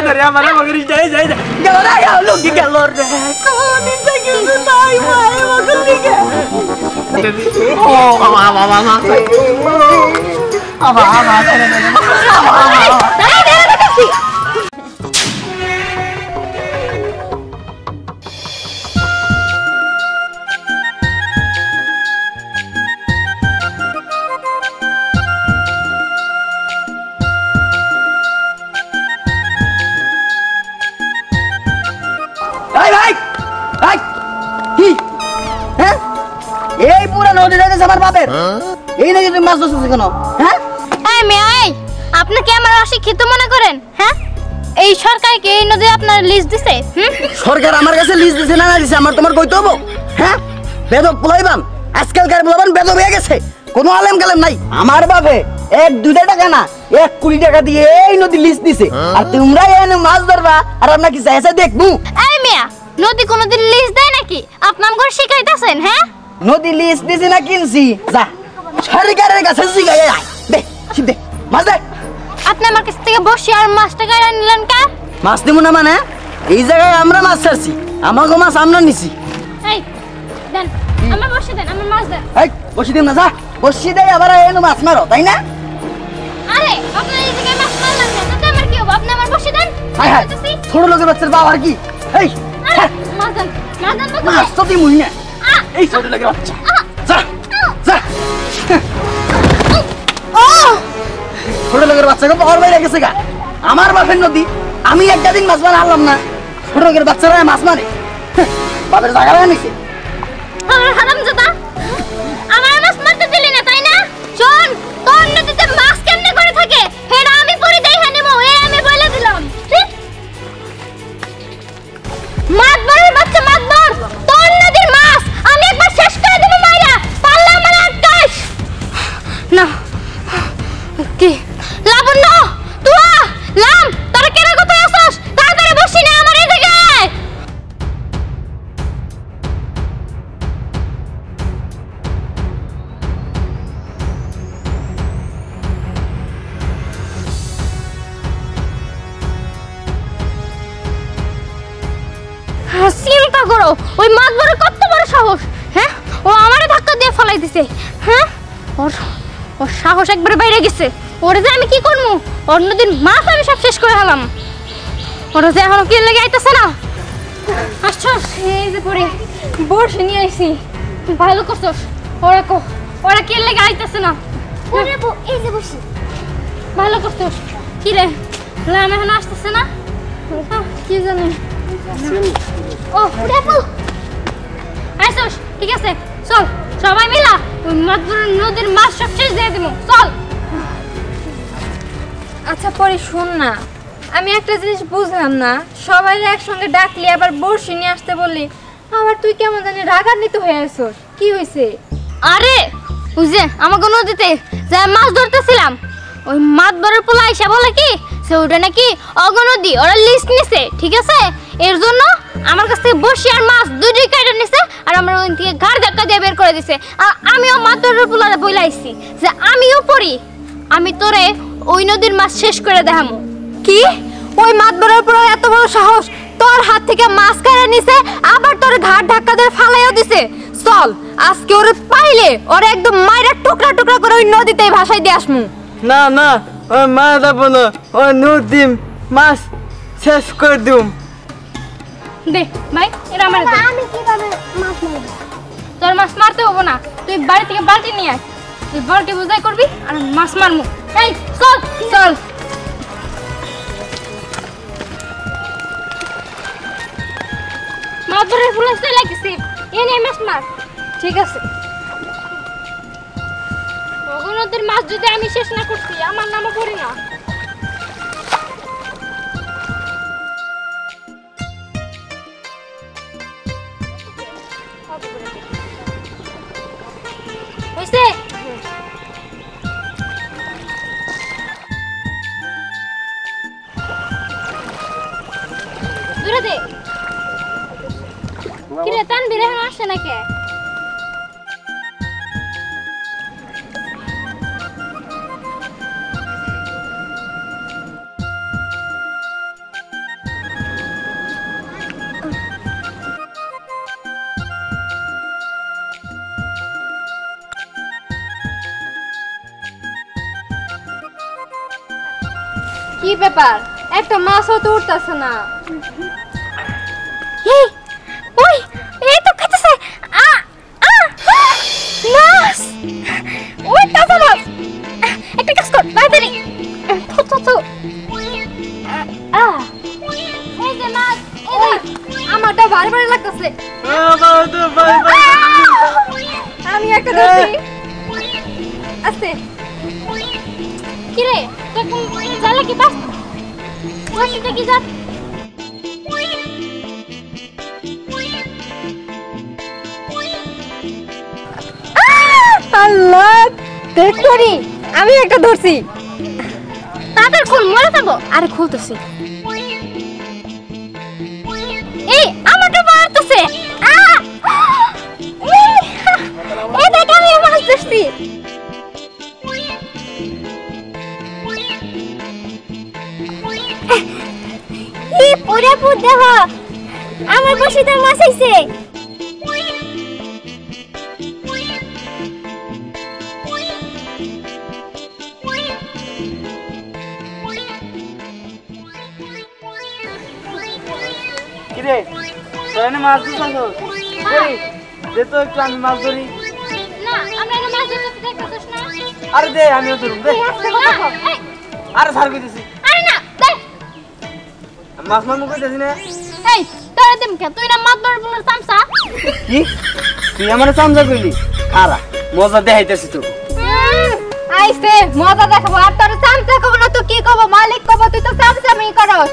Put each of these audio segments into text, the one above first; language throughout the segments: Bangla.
ধরে আমার মগরি যাই যাই গেল না গেল কি গেল রে কোন দিতে গেল নাই মারে মগরি গে ও বাবা বাবা মা আবা আবা আমার বাপের এই নাকি তুমি মাছ ধরছো কেন হ্যাঁ এই মেয়ে আপনি কি আমার অশিক্ষিত মনে করেন হ্যাঁ এই সরকার কি এই নদী আপনার লিস্ট দিছে সরকার আমার কাছে লিস্ট দিছে না দিছে আমার তোমার কইতে হবো হ্যাঁ বেদব পোলাইবান আজকালকার পোলাবান বেদব হয়ে গেছে কোনো আলেম কালেম নাই আমার বাপে 1-2 টাকা না 1 কোটি টাকা দিয়ে এই নদী লিস্ট দিছে আর তোমরা এনে মাছ ধরবা আর আমরা কি চাইছে দেখবো এই মিয়া নদী কোনদিন লিস্ট দেয় নাকি আপনার ঘর শিখাইতাছেন হ্যাঁ নদী লিস্ট দিছি না কিনছি যা সরকারের কাছে জিগাই আয় দে দে মাছ দে আপনি আমার কাছ থেকে বসে আর মাছটা গাড়া নিলেন কা মাছ দিব না মানে এই জায়গায় আমরা মাছ ছাড়ছি আমাকে মাছ আমরা নিছি এই দেন আমার বসে দেন আমার মাছ দেন এই বসি দিন না যা বসি দেই আবার এনে মাছ মারো তাই না আরে আপনি এই জায়গায় মাছ মারলেন না তো আমার কি হবে আপনি আমার বসে দেন হাই হাই ছোট লোকের বাচ্চার বাবা আর কি এই মাছ দেন মাছ তো দিমুই না এই ছোট লোকের বাচ্চা যা যা ছোট লোকের বাচ্চাকে পাওয়ার বাইরে গেছে গা আমার বাপের নদী আমি একটা দিন মাছ মারা হারলাম না ছোট লোকের বাচ্চারা মাছ মারে বাপের জায়গা নিছে আমার হারামজাদা আমার মাছ মারতে দিলি না তাই না শোন তোর নদীতে মাছ কেমনে করে থাকে হেডা আমি পরে দেখাই নেবো এই আমি বলে দিলাম মাতবরের বাচ্চা মাতবর তোর নদীর মাছ আমি একবার শেষ করে দেব মাইরা পারলে আমার আকাশ না কি লাবণ্য তুয়া লাম তোর কেন কোথায় আসছ তাড়াতাড়ি বসি না আমার এই জায়গায় চিন্তা করো ওই মাতবরের কত বড় সাহস হ্যাঁ ও আমারে ধাক্কা দিয়ে ফলাই দিছে হ্যাঁ ওর সাহস একবারে বাইরে গেছে ওরে যে আমি কি করবো অন্যদিন মাছ আমি সব শেষ করে হলাম ওরা যে এখনো কি লেগে আইতেছে না আসছস এই যে পরে বসে নিয়ে আইছি ভালো করছস ওরা কি লেগে আইতেছে না ওরে এই যে বসি ভালো করছস কি রে লাম এখন আসতেছে না কি জানি ও দেখো আইছস ঠিক আছে চল সবাই মিলা ওই নদীর মাছ সব শেষ দিয়ে দিব চল আচ্ছা পরে শুন না আমি একটা জিনিস বুঝলাম না সবাই একসঙ্গে ডাকলি আবার বড়শি নিয়ে আসতে বললি আবার তুই কেমন জানি রাগান্বিত হয়ে আসছস কি হয়েছে আরে ওই যে আমাকে নদীতে যা মাছ ধরতেছিলাম ওই মাতবরের পোলা এসে বলে কি সে ওটা নাকি অগনদী ওরা লিস্ট নিছে ঠিক আছে এর জন্য আমার কাছ থেকে বসি আর মাছ দুটোই কেটে নিছে আর আমার ওই থেকে ঘাড় ধাক্কা দিয়ে বের করে দিছে আর আমিও মাতবরের পোলারে বইলা আইছি যে আমিও পড়ি আমি তোরে ওই নদীর মাছ শেষ করে দেখামু কি ওই মাতবরের পোলা এত বড় সাহস তোর হাত থেকে মাছ কেড়ে নিছে আবার তোর ঘাড় ধাক্কা দিয়ে ফালাইও দিছে চল আজকে ওরে পাইলে ওরে একদম মাইরা টুকরা টুকরা করে ওই নদীতেই ভাসাই দিয়ে আসমু না না ওই মাছ দেবো না ওই নদী মাছ শেষ করে দিম দে ভাই এরা আমার দে আমি কিভাবে মাছ মারব তোর মাছ মারতে হবে না তুই বাড়ি থেকে বালতি নিয়ে আয় তুই বালতি বুঝাই করবি আর মাছ মারমু এই চল চল মাছ ধরে ফুলাতে লাগছে এনে মাছ মার ঠিক আছে ওগুলোদের মাছ যদি আমি শেষ না করছি আমার নামও করি না হইছে দূরে দে কিরে তানবীর এখন আসছে না কে ব্যাপার একটা মাছও তো উঠতেছে না এই ওই এই তো খাইতেছে আ আ মাছ ওই তাজা মাছ একটা কাজ কর তাড়াতাড়ি থু থু থু এই যে মাছ আমারটা ভারী ভারী লাগতেছে আমি একটা ধরছি আস্তে কি রে তুই জালা কি পাস ওইটা কি যা আল্লাহ দেখুনি আমি একটা ধরছি তাড়াতাড়ি খুল মরে যাবো আরে খুলতেছি এই আমারটা মারতেছে এই দেখ আমি মাছ ধরছি এই পুরা পুর দেহ আমার বসিতে মাছ আইছে কিরে তোরা মাছ ধরছস কই দে তো একটু আমি মাছ ধরি না আমরা এনে মাছ ধরতে দেখতেছস না আরে দে আমিও ধরুম দে আরে ছাড় কইতেছি আরে না দে মাছ মামু কইতেছি না এই তোরা দেম কে তুই না মাছ ধরবি না তামসা কি তুই আমার চামচা কইলি খারা মজা দেখাইতেছি তো আইছে মজা দেখাবো আর তোর চামচা কব না তো কি কব মালিক কব তুই তো চামচামি করস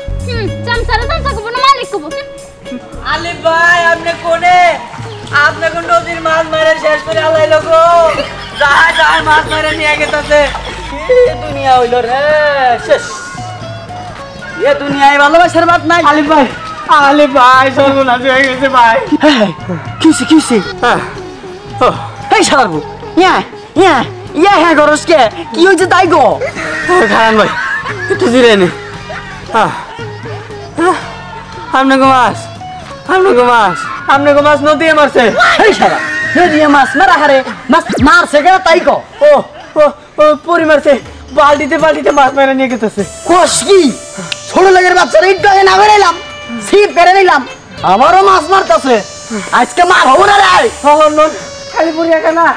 চামচারে চামচা কব না মালিক কব আলে ভাই আপনি কোনে আপনি কোন নদীর মাছ মারে শেষ করে আলাইলো গো যা মাছ মারে নিয়ে গেতাছে কি দুনিয়া হইলো রে শেষ এ দুনিয়ায় ভালোবাসার বাত নাই আলে ভাই সর্বনাশ হয়ে গেছে ভাই কিসে এই শালারবো ইয়া ইয়া ইয়া হ্যাঁ গরস কে কি হয়েছে তাই গো খারান ভাই একটু জিরে নে আপনাকে মাছ নদী মারছে এই শালা নদীয়ে মাছ মারা হারে মাছ মারছে কেন তাই গো ও ও ও পরি মারছে বালতিতে মাছ মেরে নিয়ে গেতেছে কোষ কি ছোট লগের বাচ্চারা একটু আগে না বেরাইলাম ছিপ পেরে নিলাম আমারও মাছ মারতেছে আজকে মার হবো না রে খালি পরি একা না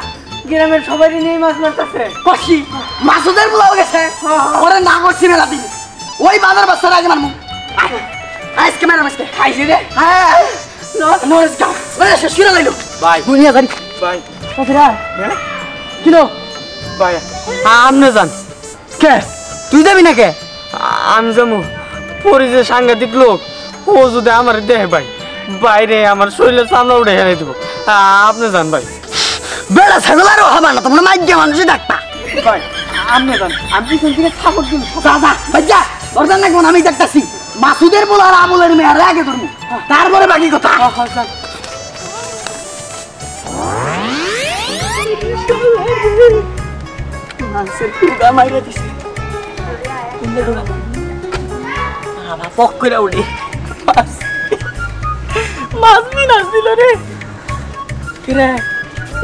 গ্রামের সবাই নিয়ে মাছ মারতেছে কষি মাছুদের পোলাও গেছে ওরে না করছি মেলা দিন ওই বাজার বাচ্চারা আগে মারমু আজকে মেরা মাছকে খাইছি রে হ্যাঁ নরেশ গাও শেষ করে লাইলো ভাই দুনিয়া জানি ভাই কতরা কিলো ভাই আমনে যান কে তুই যাবি না কে আমি যাবো পরি যে সাংঘাতিক লোক ও যদি আমার দেহে ভাই বাইরে আমার শরীরে চামড়া উঠে হেরে দেবো আপনি যান ভাই বেড়া ছাগল আরো হবা না তোমরা মাইক দিয়ে মানুষই ডাকতা ভাই আপনি যান আমি পিছন থেকে সাপোর্ট দিন যা ভাইয়া দরকার না কোন আমি দেখতাছি মাসুদের বল আর আমলের মেয়ের আগে ধরবো তারপরে বাকি কথা মাছের কুড়া মাইরা দিছে বাবা পক করে উঠি মাছ মিনাস দিল রে কিরে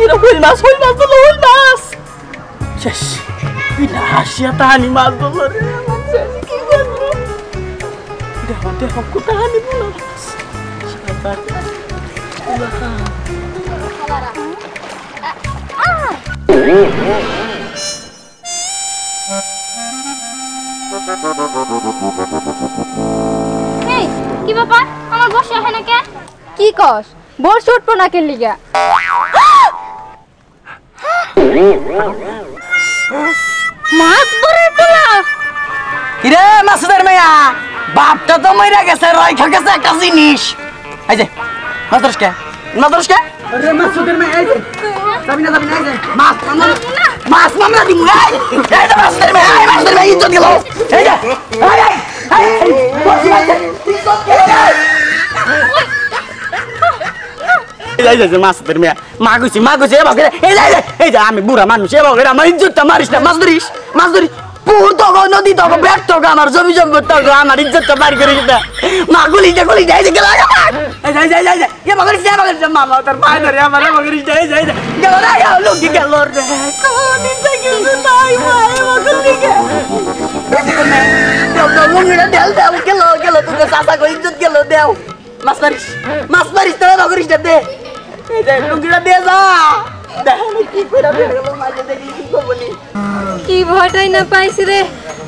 এরা হইল মাছ বলো হইল মাছ শেষ বিনা হাসিয়া তাহানি মাছ বলো রে কি করবো দেহ কোথায় নিব না এই কি ব্যাপার আমার বসে হয় না কে কি কস বর্ষ উঠবো না কে লিগা মাছ ধরে পোলা কিরে মাসুদের মেয়া বাপটা তো মইরা গেছে রাইখা গেছে একটা জিনিস এই যে মাদ্রাসকে আরে মাসুদের মেয়া এই যে যাবি না এই যে মাছ মামলা দিমু এই যে মাসুদের মেয়া ইজ্জত গেল এই যে এই বসি আছে ইজ্জত গেল এই যে মাসুদের মেয়া মাগুছি এ বগরে এই যে আমি বুড়া মানুষ এ বগরে আমার ইজ্জতটা মারিস না মাছ ধরিস পুর তো নদী তো ব্যাগ তো আমার জমি তো আমার ইজ্জতটা বাড়ি করে দিতে মা গুলি যাই গেল এ বগরে মামা তার পায়ে ধরে আমার বগরে যাই গেল না লোক গেল রে কোন দিন থেকে নাই ভাই বগরে লুঙ্গিটা ঢেল দেও গেল তোকে চাচা কই ইজ্জত গেল দেও মাছ মারিস তোরা নগরিস দে এই যে লুঙ্গিটা দে যা দেখো কি কইরা বের গেল মাঝে দেখি কি করবনি কি ভয়টাই না পাইছি রে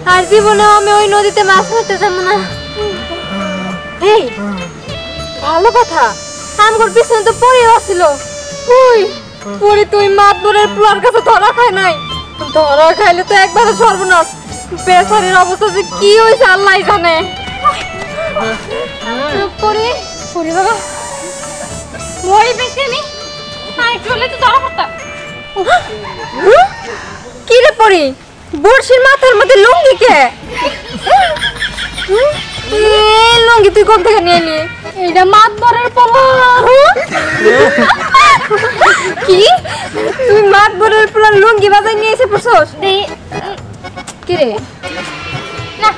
আর জীবনে আমি ওই নদীতে মাছ ধরতে যাব না এই ভালো কথা আমগর পিছনে তো পড়ে আসছিল ওই পরে তুই মাতবরের প্লার কাছে ধরা খায় নাই ধরা খাইলে তো একবারে সর্বনাশ বেচারির অবস্থা যে কি হইছে আল্লাহই জানে পরে পরে বাবা মই বেশি আমি আই চলে তো ধরা পড়তা কি রে পরি বর্ষির মাথার মধ্যে লুঙ্গি কে এই লুঙ্গি তুই কোন থেকে নিয়ে এলি এটা মাতবরের পোলা কি তুই মাতবরের পুরো লুঙ্গি বাজাই নিয়ে এসে পড়ছস কি রে না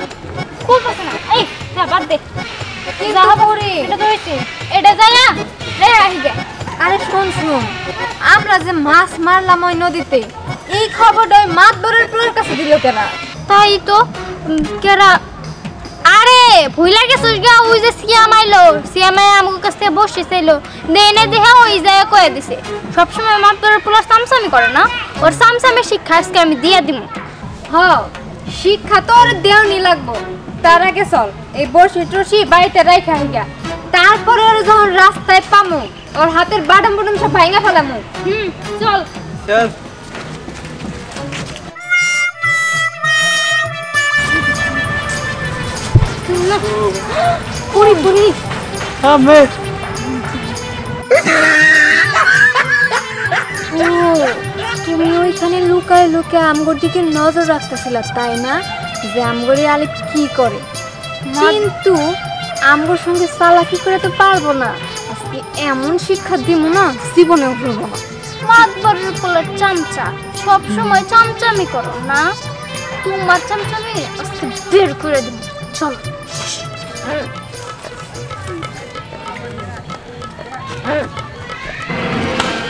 খুব আছে না এই না বাদ দে কি যা পরি এটা তো হইছে এটা যায় রে আহি গে আরে শুন আমরা যে মাছ মারলাম ওই নদীতে এই খবরটা ওই মাতবরের পুরোর কাছে দিল কেনা তাই তো কেরা আরে ভুইলা গেছিস গা ওই যে সিয়ামাই আমাকে কাছে বসে চাইলো দেনে দেহে ওই যায় কয়ে দিছে সব সময় মাতবরের পোলা সামসামি করে না ওর সামসামে শিক্ষা আজকে আমি দিয়ে দিমু হ শিক্ষা তো ওর দেওনি লাগবো তার আগে চল এই বসি টসি বাড়িতে রাইখা হইগা তারপরে ওর যখন রাস্তায় পামু ওর হাতের বাটাম বুটাম সব ভাঙা ফেলামু চল চল পুরি পুরি আমি তুমি ওইখানে লুকায় লুকায় আমগোর দিকে নজর রাখতেছিলা তাই না যে আমগরে আলে কি করে কিন্তু আমগোর সঙ্গে চালাকি করে তো পারবো না আজকে এমন শিক্ষা দিব না জীবনেও ভুলবো না মাতবরের পোলা চামচা সব সময় চামচামি করো না তোমার চামচামি আজকে বের করে দিব চল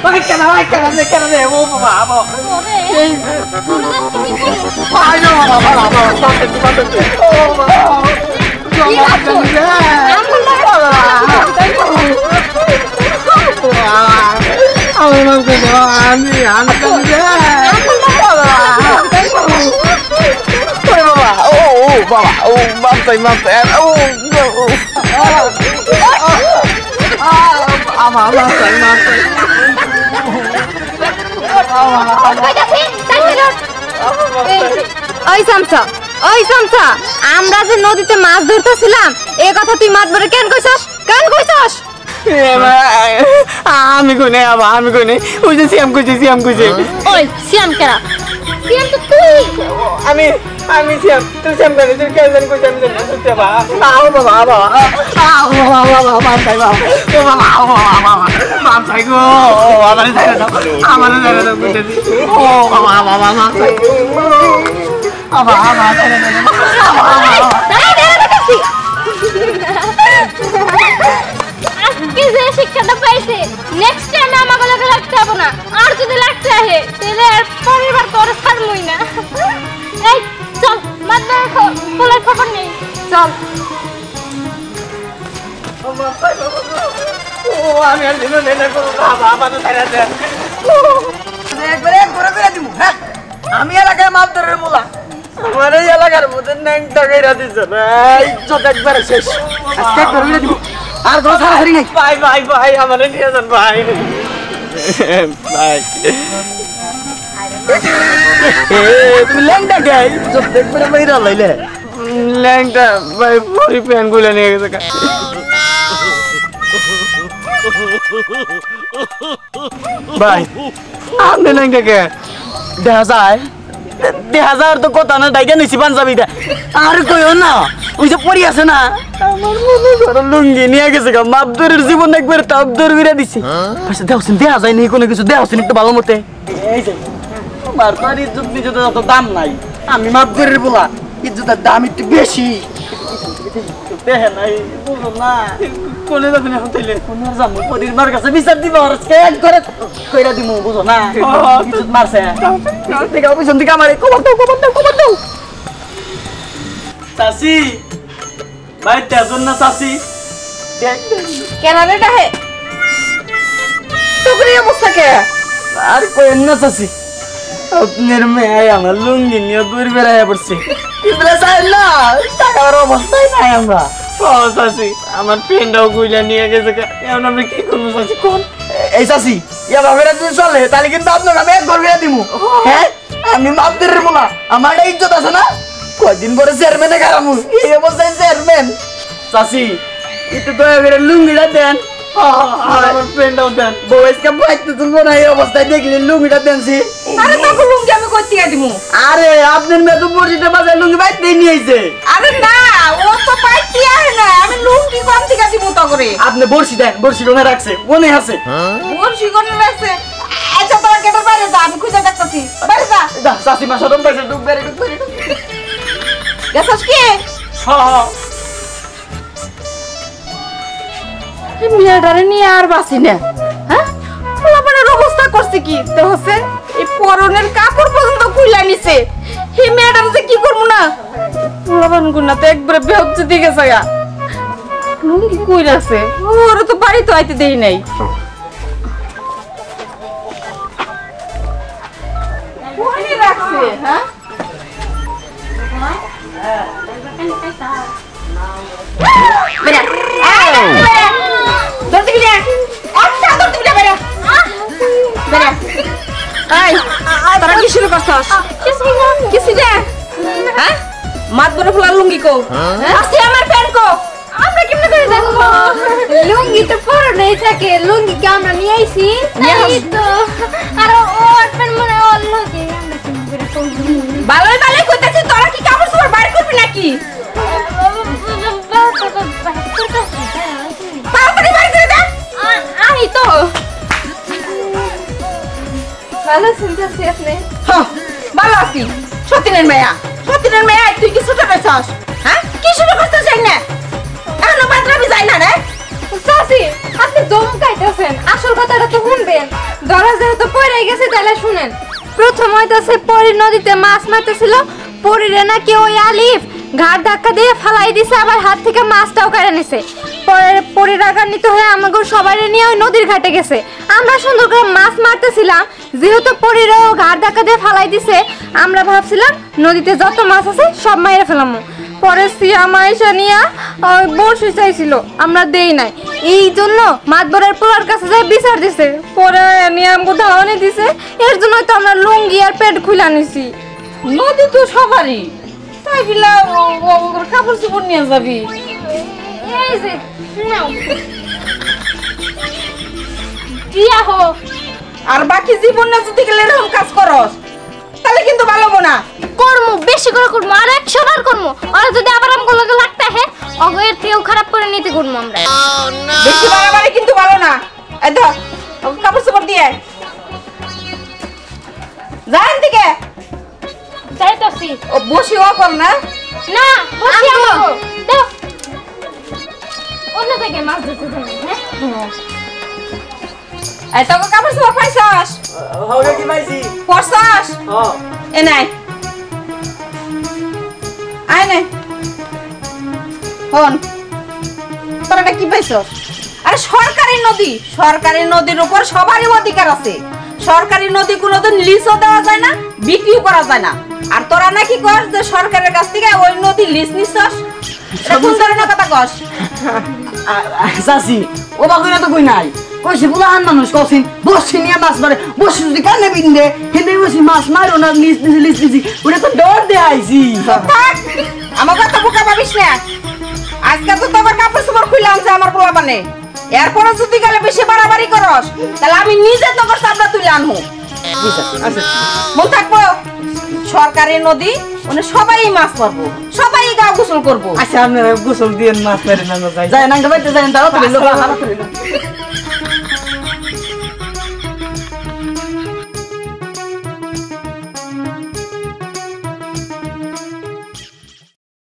ভাই কেন রে ও বাবা এই ভাই বাবা ও ওই সামসা আমরা যে নদীতে মাছ ধরতেছিলাম এই কথা তুই মাতবরে কেন কইছস আমি কই নাই আমি কই নাই ওই যে সিয়াম কইছে ওই সিয়াম কেরা সিয়াম তো তুই আমি সিয়াম তুই সিয়াম কই তুই কেন জানি কইছ আমি জানি সত্যি বাবা আও বাবা মাম চাই বাবা ও বাবা মাম চাই গো আমারে জায়গা দাও বুঝতে দি ও বাবা মাম চাই আজকে যে শিক্ষাটা পাইছে নেক্সট টাইম আমাকে লাগে লাগতে হবে না আর যদি লাগতে আহে তাহলে আর পরিবার তোর ছাড়মই না এই চল মাতবরের পোলার খবর নেই চল ও আমি আর দিন নেই করব বাবা তো ছাড়া দে একবারে করে দিমু হ্যাঁ আমি এলাকায় মাতবরের পোলা আমার এই এলাকার মধ্যে ন্যাংটা কইরা দিছ না ইজ্জত একবারে শেষ আজকে করে দিমু আর কোনো ছাড়াছাড়ি নাই ভাই আমারে নিয়ে যান ভাই তুমি ল্যাংটা গাই চোখ দেখবে না বাইরে লাইলে ল্যাংটা ভাই পুরি প্যান গুলো নিয়ে গেছে ভাই আপনি ল্যাংটা কে দেখা যায় তো কথা না ডাইকা নিছি পাঞ্জাবি দে আর কইও না ওই যে পড়ি আছে না আমার মনে করো লুঙ্গি নিয়ে গেছে গা মাবদুরের জীবন একবার তাবদুর বিরা দিছে আচ্ছা দেখছেন দেখা যায় নি কোনো কিছু দেখছেন একটু ভালো মতে এই যে তোমার তো আর ইজ্জত নিজের অত দাম নাই আমি মাপগরের বলা ইজ্জতের দাম একটু বেশি দেখে নাই বুঝো না কোনে যাবেন এখন তাইলে কোন যাবো পরিবার কাছে বিচার দিব আর এক করে কইরা দিমু বুঝো না ইজ্জত মারছে ঠিক আছে পিছন থেকে আমার খবর দাও চাচি ভাই তেজন না চাচি কেন রে ডাহে তোর এই অবস্থা কে আর কোয়েন না চাচি আপনার মেয়ে আমার লুঙ্গি নিয়ে দূর বেড়াইয়া পড়ছে ইবরা চাই না টাকার অবস্থায় নাই আমরা। ও চাচি আমার পেনটাও গুইলা নিয়ে গেছে এখন আমি কি করবো চাচি কোন এই চাচি ইয়া ভাবেরা যদি চলে তাহলে কিন্তু আপনার আমি এক ঘর ফিরে দিমু। হ্যাঁ আমি মাপদের বলা আমার একটা ইজ্জত আছে না, কয়দিন পরে চেয়ারম্যানে খারামু এই অবস্থায় চেয়ারম্যান। চাচি একটু দয়া করে লুঙ্গিটা দেন আর আমার পেনটাও দেন। বয়সকে বাইতে তুলবো না এই অবস্থায় দেখলি লুঙ্গিটা দেনছি। আরে তোকে লুঙ্গি আমি কই থেকে দিমু আরে আপনার মেয়ে তো মসজিদে বাজার লুঙ্গি বাইতে নিয়ে আইছে। আরে না ও তো পাইতি আহে না আমি লুঙ্গি কোন থেকে দিমু তো করে আপনি বর্ষি দেন, বর্ষি কোনে রাখছে মনে আছে। ওর শিগনে রাখছে আচ্ছা তোরা গেটের বাইরে যা আমি খুঁজে দেখতাছি বাইরে যা চাচি মা সদম পাইছে ডুব বেরে ডুব বেরে গেছস কি হ্যাঁ মেয়েটারে নিয়ে আর বাসি না হ্যাঁ পোলাপানের অবস্থা করছে কি তো হচ্ছে এই পরনের কাপড় পর্যন্ত খুইলা নিছে এই মেয়েটার যে কি করবো না পোলাপান গুনা তো একবারে বেহচ্ছে দিকে গা লুঙ্গি কই রাখছে ওরা তো বাড়ি তো আইতে দেই নাই ওখানে রাখছে হ্যাঁ বেরা ধরতে গিয়ে একটা ধরতে গিয়ে বেরা বেরা এই তোরা কি শুরু করছস কিছু দে হ্যাঁ মাত বড় ফুলার লুঙ্গি কো আসি আমার প্যান্ট কো আমরা কেমনে করে দেখবো লুঙ্গি তো পরে নেই থাকে, লুঙ্গি কি আমরা নিয়ে আইছি এই তো। আর ওর পেন মনে অন্য কি আমরা কি করে করব? ভালোই ভালোই কইতাছি তোরা কি কাপড় চোপড় বাইরে করবি নাকি তাড়াতাড়ি বাইরে করে দে আই তো ভালো শুনতেছি আপনি ভালো আছি সতীনের মেয়া তুই কি ছুটে পেছস হ্যাঁ কি শুরু করছিস এই না এখনো বাদরাবি যাই না রে চাচি আপনি দমকাইতেছেন, আসল কথাটা তো শুনবেন। ধরা যেহেতু পড়ে গেছে তাহলে শুনেন। প্রথম হইতাছে পরি নদীতে মাছ মারতেছিল, পরিরে নাকি ওই আলিফ ঘাট ধাক্কা দিয়ে ফালাই দিছে, আবার হাত থেকে মাছটাও কেড়ে নিছে। পরে পরি রাগান্বিত হয়ে আমাকে সবাই নিয়ে ওই নদীর ঘাটে গেছে। আমরা সুন্দর করে মাছ মারতেছিলাম, যেহেতু পরিরও ঘাট ধাক্কা দিয়ে ফালাই দিছে, আমরা ভাবছিলাম নদীতে যত মাছ আছে সব মাইরে ফেলাম। পরে সিয়ামা এসে নিয়ে বড়শি চাইছিল, আমরা দেই নাই, এই জন্য মাতবরের পোলার কাছে যাই বিচার দিছে। পরে নিয়ে আমাকে ধাওয়ানি দিছে, এর জন্যই তো আমরা লুঙ্গি আর পেট খুলে নিছি। নদী তো সবারই, তাই বিলা কাপড় চোপড় নিয়ে যাবি। এই যে নাও দিয়া হো। আর বাকি জীবন না যদি গেলে এরকম কাজ করস তাহলে কিন্তু ভালো হবো না। করমু বেশি করে করমু, আর 100 বার করমু। আর যদি আবার আমগো লগে লাগতে হে অগের তেও খারাপ করে নিতে করমু আমরা। বেশি বাড়াবাড়ি কিন্তু ভালো না। এই ধর কাপড় চোপড় দিয়ে যান দিকে যাইতাছি। ও বসি ও কর না না বসি আমগো দাও অন্য জায়গায় মাছ ধরতে যাই। হ্যাঁ এই তো কাপড় চোপড় পাইছস হবে কি পাইছি পরছস হ্যাঁ এ নাই আয় নে হন তোরা এটা কি পাইছস? আরে সরকারি নদীর উপর সবারই অধিকার আছে। সরকারি নদী কোনোদিন লিজও দেওয়া যায় না, বিক্রিও করা যায় না। আর তোরা নাকি কস যে সরকারের কাছ থেকে ওই নদী লিজ নিছস, এটা কোন ধরনের কথা কস? চাচি ও বাকুরা তো কই নাই, কইছি বুলাহান মানুষ কছিন বসি নিয়ে মাছ মারে, বসি যদি কানে বিন্দে হিন্দে বসি মাছ মারো না, লিস দিছি ওটা তো ডর দিয়ে আইছি। থাক আমার কথা বোকা ভাবিস না। আজকে তো তোমার কাপড় চোপড় খুলে আনছে আমার পোলা বানে, এরপরে যদি গেলে বেশি বাড়াবাড়ি করস তাহলে আমি নিজে তোর চামড়া তুলে আনবো। মন থাকবো সরকারি নদী মানে সবাই মাছ মারবো, সবাই গা গোসল করবো। আচ্ছা আপনারা গোসল দিয়ে মাছ মেরে না যাই যায় না বাইতে যায় তাড়াতাড়ি লোক